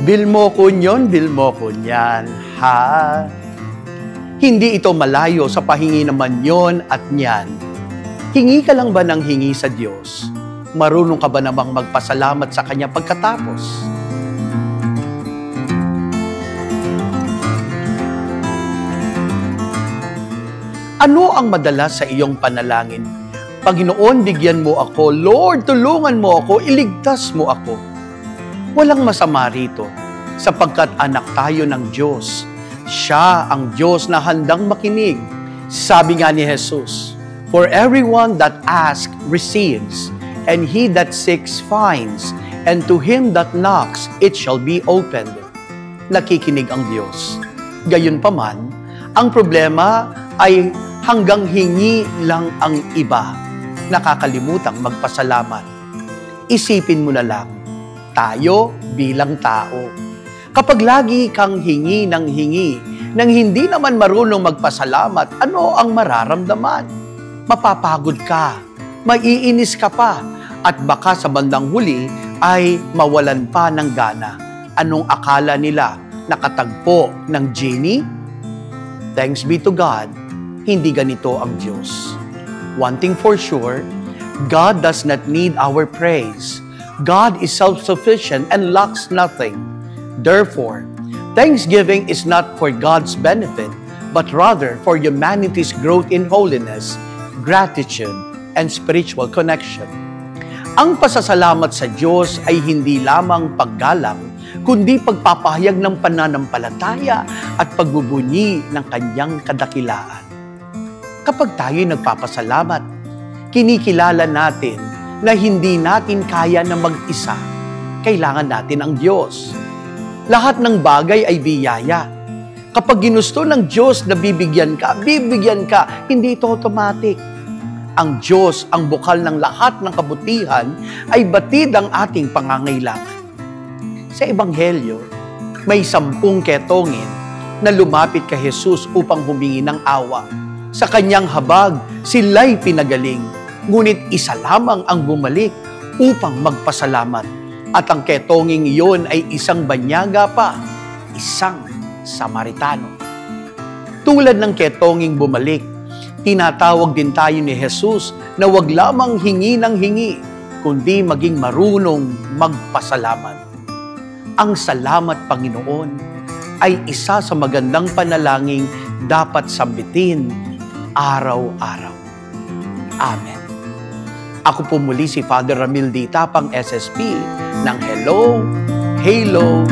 Bil mo ko nyon, bil mo ko nyan, ha? Hindi ito malayo sa pahingi naman yon at nyan. Hingi ka lang ba ng hingi sa Diyos? Marunong ka ba namang magpasalamat sa Kanya pagkatapos? Ano ang madalas sa iyong panalangin? Panginoon, bigyan mo ako. Lord, tulungan mo ako. Iligtas mo ako. Walang masama rito, sapagkat anak tayo ng Diyos. Siya ang Diyos na handang makinig. Sabi nga ni Jesus, "For everyone that asks receives, and he that seeks finds, and to him that knocks it shall be opened." Nakikinig ang Diyos. Gayunpaman, ang problema ay hanggang hingi lang ang iba, nakakalimutang magpasalamat. Isipin mo na lang, tayo bilang tao. Kapag lagi kang hingi ng hingi, nang hindi naman marunong magpasalamat, ano ang mararamdaman? Mapapagod ka, maiinis ka pa, at baka sa bandang huli ay mawalan pa ng gana. Anong akala nila? Nakatagpo ng genie? Thanks be to God, hindi ganito ang Diyos. One thing for sure, God does not need our praise. God is self-sufficient and lacks nothing. Therefore, thanksgiving is not for God's benefit, but rather for humanity's growth in holiness, gratitude, and spiritual connection. Ang pasasalamat sa Diyos ay hindi lamang paggalang, kundi pagpapahayag ng pananampalataya at pagbubunyi ng Kanyang kadakilaan. Kapag tayo'y nagpapasalamat, kinikilala natin na hindi natin kaya na mag-isa. Kailangan natin ang Diyos. Lahat ng bagay ay biyaya. Kapag ginusto ng Diyos na bibigyan ka, hindi ito automatic. Ang Diyos, ang bukal ng lahat ng kabutihan, ay batid ang ating pangangailangan. Sa Ebanghelyo, may 10 ketongin na lumapit kay Jesus upang humingi ng awa. Sa kanyang habag, sila'y pinagaling. Ngunit isa lamang ang bumalik upang magpasalamat. At ang ketonging iyon ay isang banyaga pa, isang Samaritano. Tulad ng ketonging bumalik, tinatawag din tayo ni Jesus na wag lamang hingi ng hingi, kundi maging marunong magpasalamat. Ang salamat, Panginoon, ay isa sa magandang panalangin dapat sambitin araw-araw. Amen. Ako po muli si Father Ramil D. Tapang, SSP, ng Hello, Halo,